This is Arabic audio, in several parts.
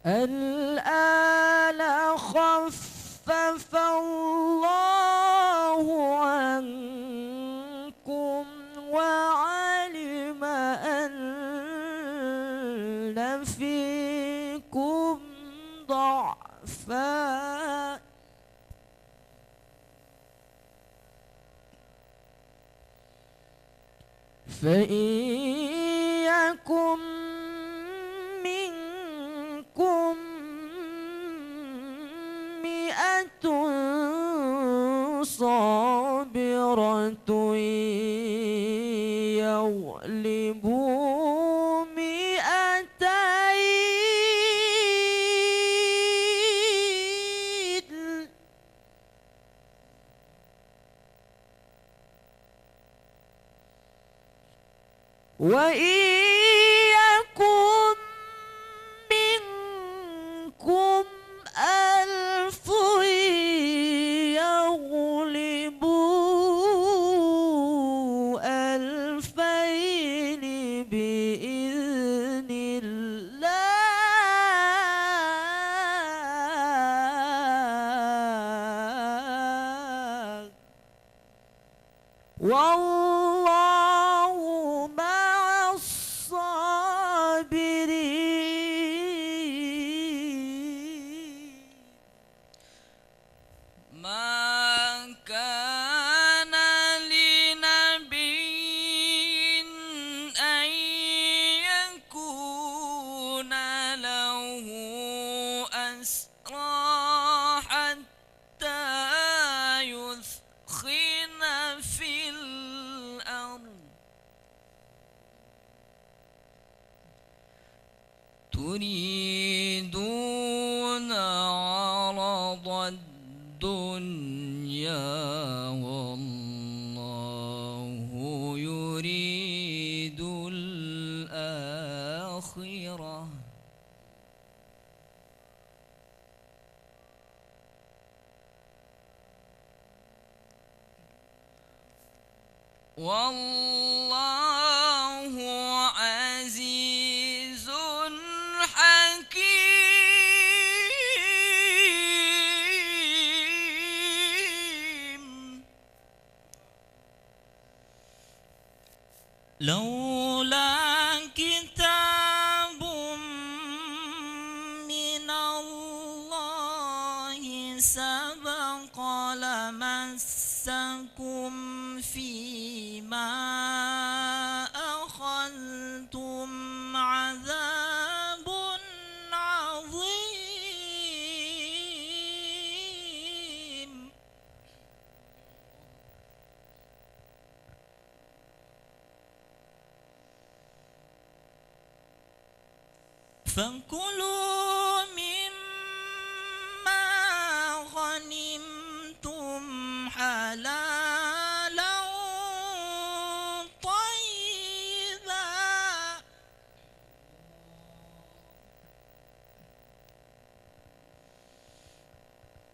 الآن خفف الله عنكم وعلم أن فيكم ضعفا فإن يكن منكم 100 صابرة يغلبوا 200 وإن يكن منكم 1000 يغلبوا 2000 بإذن الله والله مع الصابرين. ما كان لنبي أن يكون له أسرى حتى يثخن في الأرض تريدون عرض الدنيا والله يريد الآخرة والله عزيز حكيم. لولا كتاب من الله سبق لمسكم فيما أخذتم عذاب عظيم. فكلوا مما غنمتم حلالا طيبا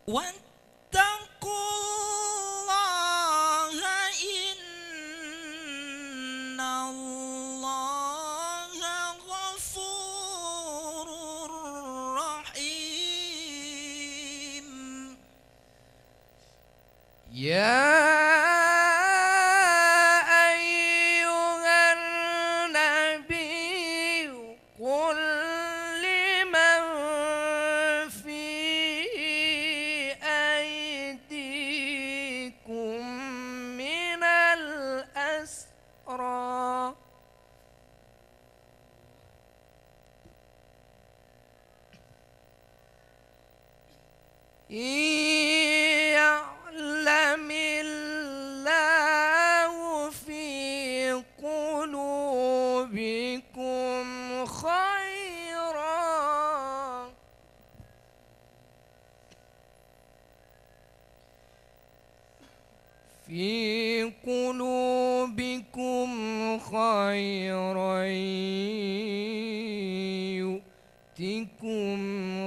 واتقوا الله إن الله غفور رحيم. يا أيها النبي قل لمن في أيديكم من الأسرى إن يعلم الله في قلوبكم خيرا يؤتكم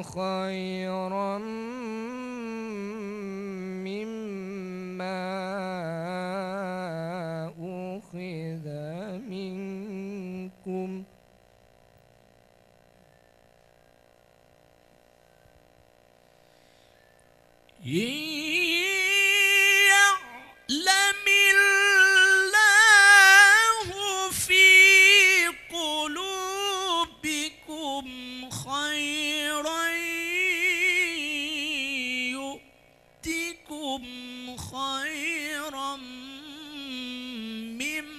خيرا مما أخذ منكم يعلم الله في قلوبكم خيرا يؤتكم خيرا مما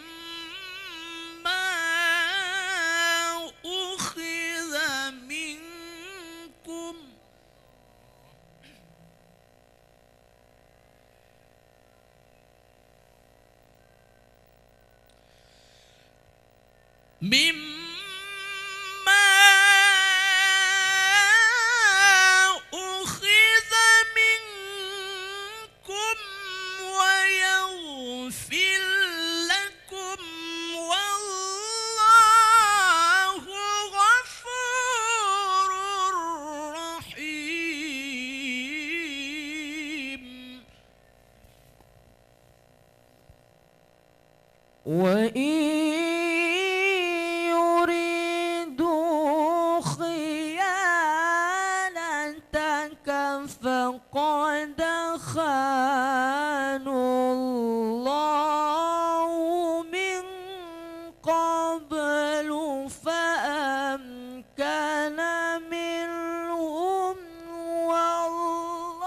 أخذ منكم ويغفر لكم والله غفور رحيم. وإن يريدوا خيانتك فقد خانوا الله من قبل فأمكن منهم والله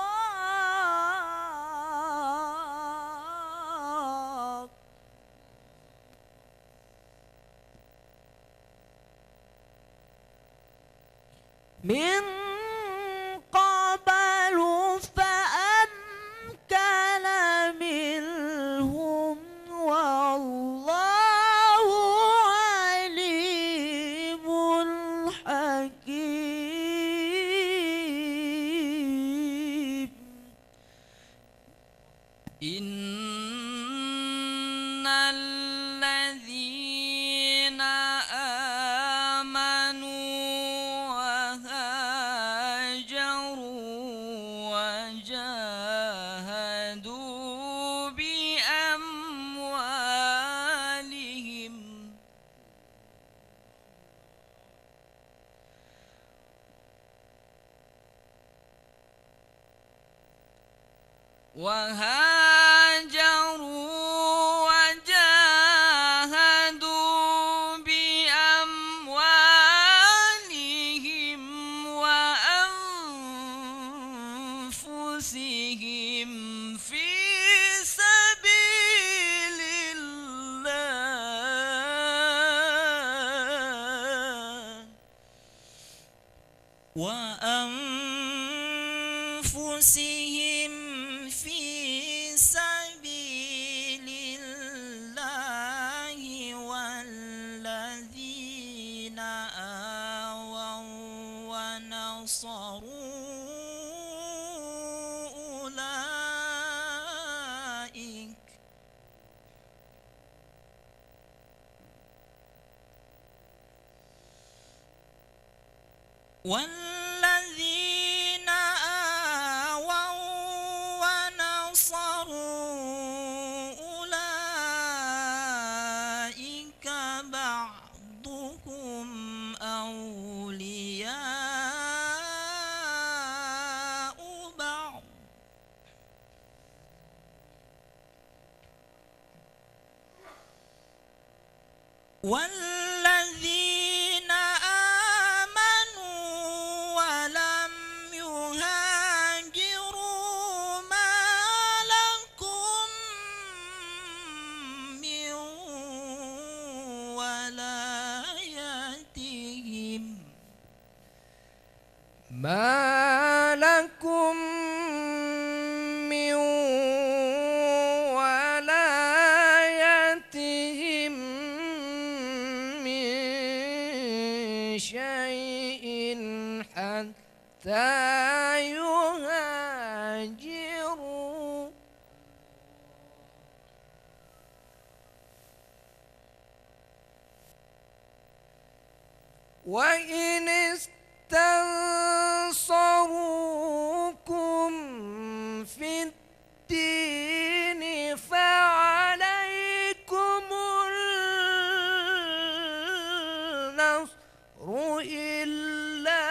من قبل فأمكن منهم والله عليم حكيم. إن الذين آمنوا وهاجروا وجاهدوا بأموالهم وأنفسهم في سبيل الله وأنفسهم في سبيل الله والذين آووا ونصروا والذين آووا ونصروا أولئك بعضهم أولياء بعض والذين ولم يهاجروا ما لكم من ولايتهم من ولايتهم من شيء حتى يهاجروا وإن استنصروكم في الدين فعليكم النصر إلا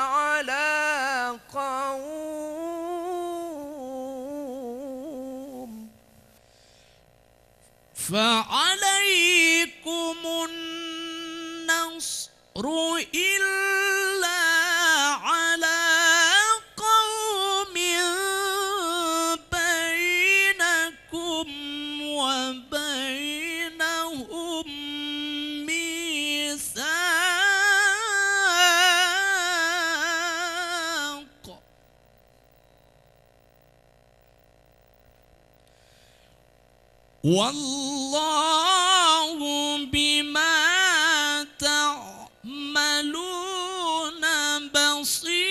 على قوم فعليكم النصر إلا على قوم بينكم وبينهم ميثاق والله بما تعملون بصير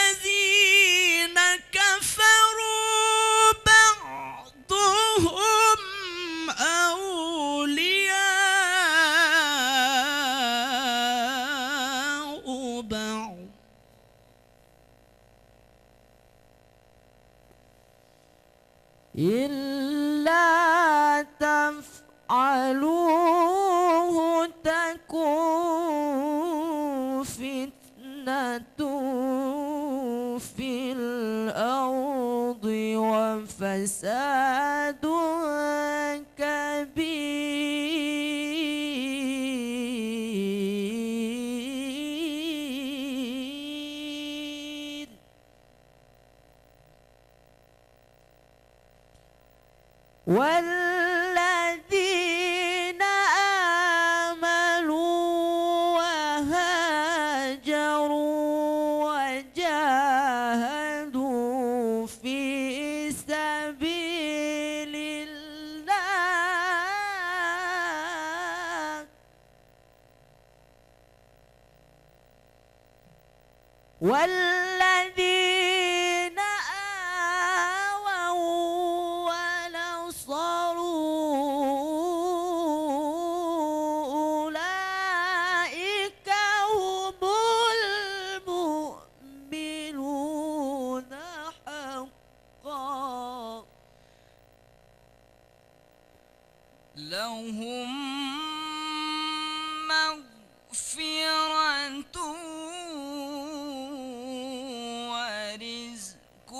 والذين كفروا بعضهم أولياء بعض إلا تفعلوه تكن فتنة في الأرض وفساد كبير والذين آمنوا وهاجروا وجاهدوا في سبيل الله والذين آووا ونصروا أولئك هم المؤمنون حقا لهم مغفرة ورزق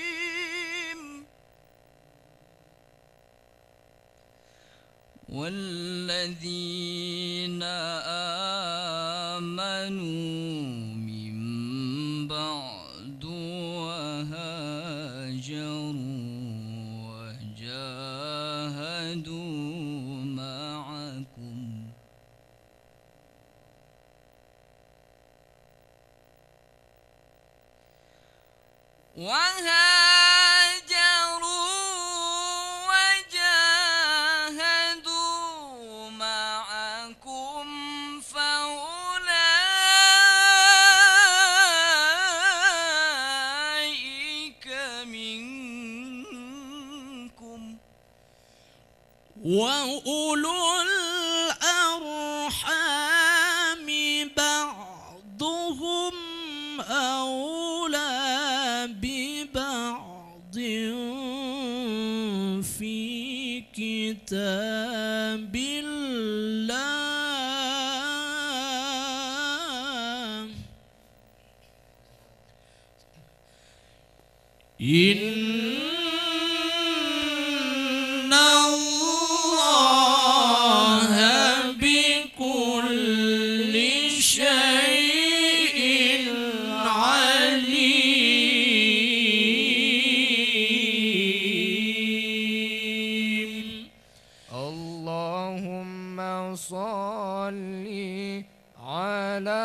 كريم والذين آمنوا من بعد وهاجروا وجاهدوا معكم منكم وأولو الأرحام بعضهم أولى ببعض في كتاب الله إن الله بكل شيء عليم. اللهم صل على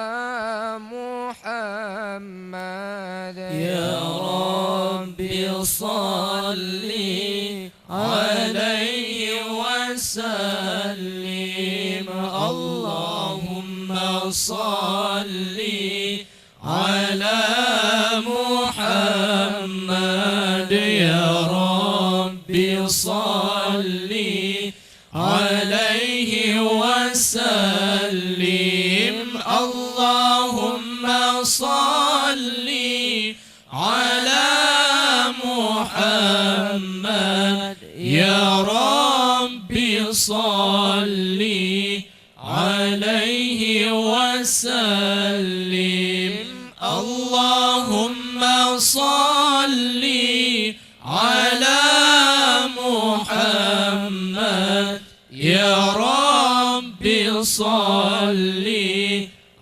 محمد يا رب صل عليه وسلم. اللهم صل على محمد يا رب صل عليه وسلم. اللهم صل على محمد يا رب وسلم اللهم صل على محمد يا رب صل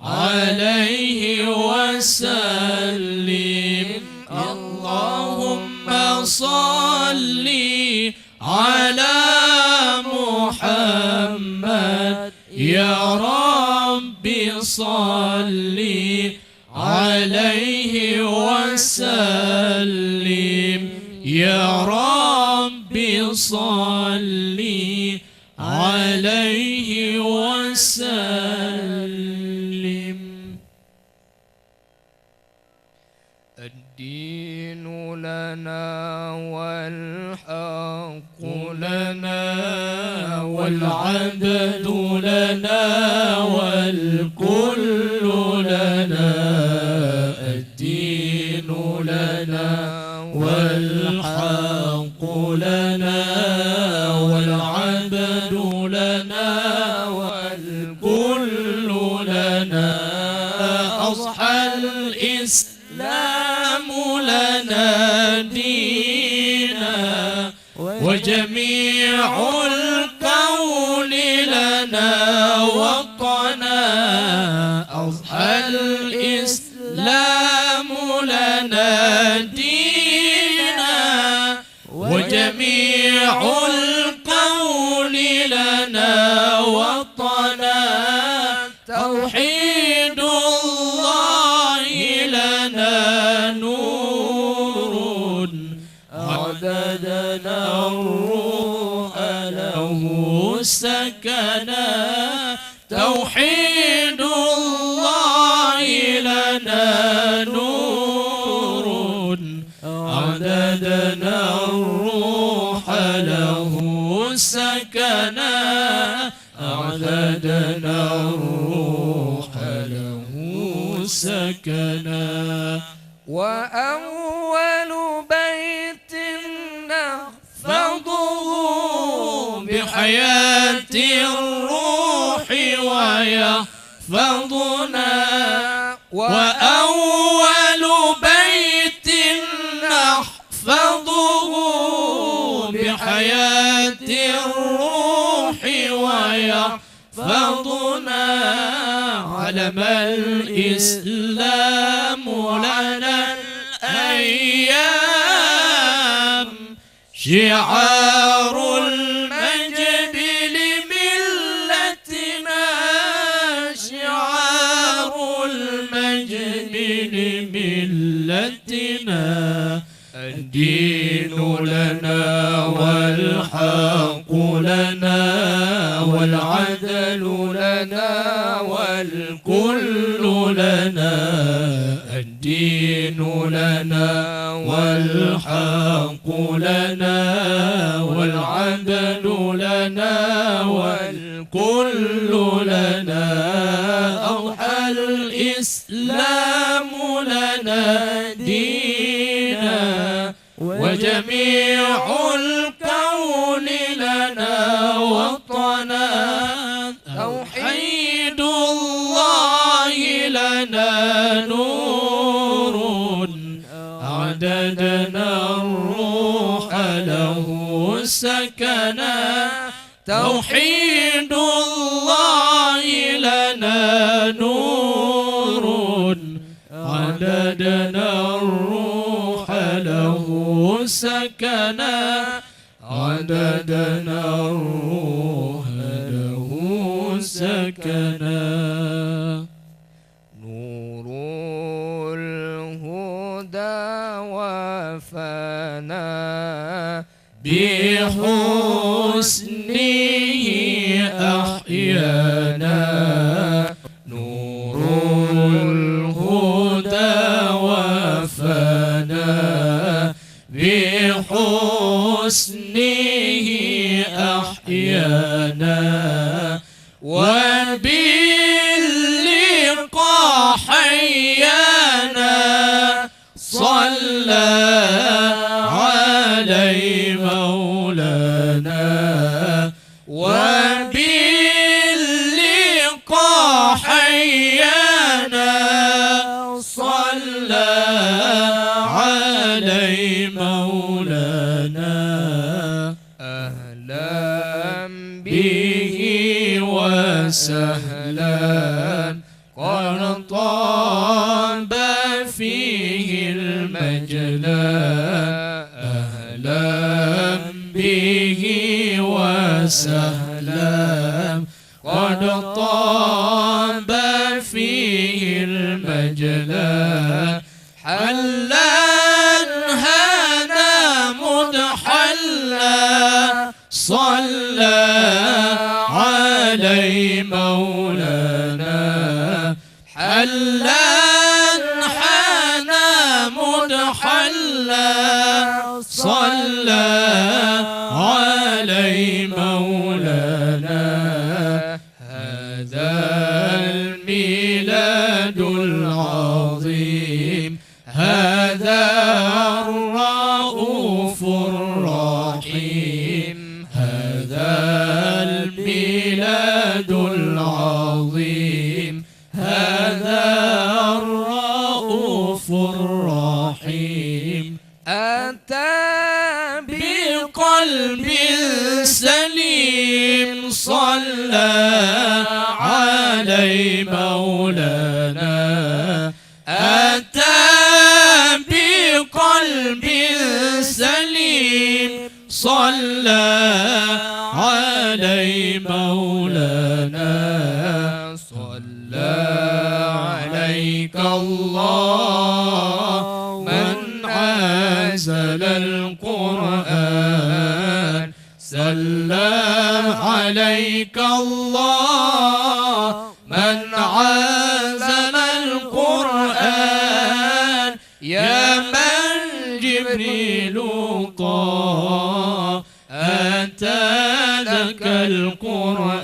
عليه وسلم اللهم صل على محمد يا رب صل عليه وسلم يا رب صل عليه وسلم. الدين لنا والحق لنا والعبد لنا والكل لنا الدين لنا والحق لنا والعبد لنا والكل لنا أضحى الإسلام لنا دينا وجميع الكون لنا وطنا أضحى الإسلام لنا دينا وجميع الكون لنا وطنا توحيد الله لنا نور عددنا الروح له سكنا توحيد الله لنا نور عددنا الروح له سكنا عددنا الروح له سكنا وأول بيت نحفظه بحياة الروح ويحفظنا وأول بيت نحفظه بحياة الروح ويحفظنا علم الإسلام لنا الأيام شعار المجد لملتنا شعار المجد لملتنا الدين لنا والحق لنا والعدل لنا والكل لنا الدين لنا والحق لنا والعدل لنا والكل لنا أضحى الإسلام لنا دينا وجميع الكون لنا وطنا توحيد الله لنا نور عددنا الروح له سكنا توحيد الله لنا نور عددنا الروح له سكنا عددنا الروح له سكنا نور الهدى وفنا بحسنه أحيانا نور الهدى وفنا بحسنه أحيانا وباللقاء حيانا صلى عليه مولانا وباللقاء حيانا علي مولانا أهلا به وسهلا قد طاب فيه المجلى أهلا به وسهلا قد طاب فيه المجلى حلا هنا مدحلا صلى علي مولانا حلا حنا مدحلا صلى علي مولانا هذا الميلاد العظيم هذا الرؤوف الرحيم هذا الميلاد العظيم هذا الرؤوف الرحيم أتى بقلب سليم صلى علي مولانا أتى بقلب سليم صلى علي مولانا صلى عليك الله من أنزل القرآن صلى عليك الله من أنزل القرآن يا من جبريل طه أتى لك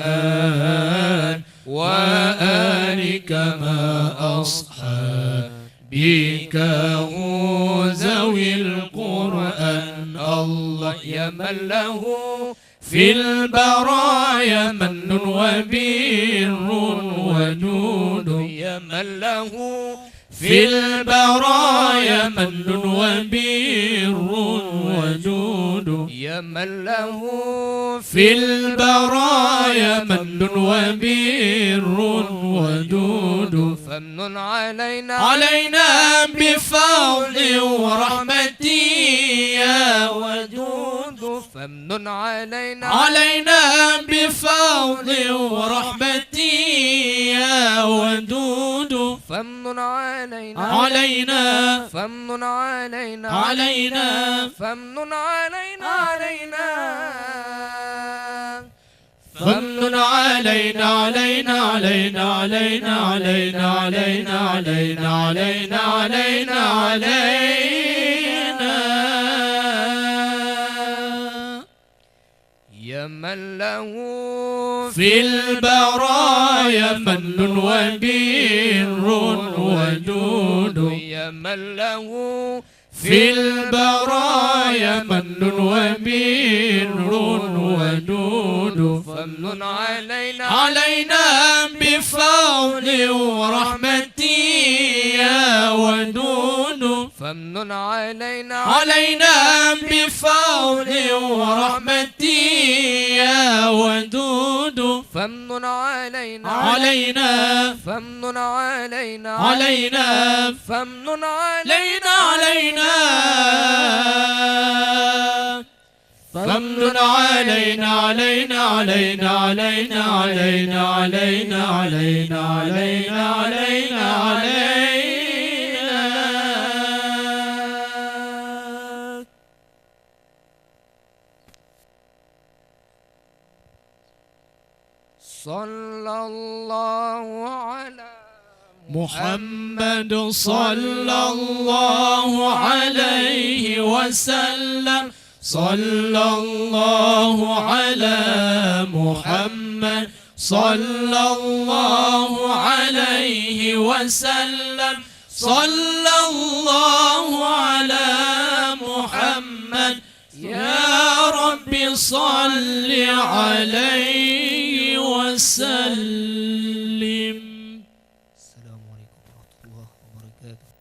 القرآن وآلك ما أصحابك ذوي القرآن الله يا من له في البرايا من وبر ونود يا من له في البرايا من وبر وجود يا من له في البرايا من وبر وجود فمن علينا بفضل ورحمتي يا ودود فمن علينا بفضل ورحمتي يا ودود فمن علينا فمن علينا فمن علينا فمن علينا يا من له في البرايا من وبر وجود يا من له في البرايا من وبر وجود فمن علينا بفضل ورحمتي يا ودود فمن علينا بفضل ورحمتي يا ودود فمن علينا فمن علينا فمن علينا فمن علينا صلى الله على محمد صلى الله عليه وسلم صلى الله على محمد صلى الله عليه وسلم صلى الله على محمد يا رب صل عليه وسلم. السلام عليكم ورحمة الله وبركاته.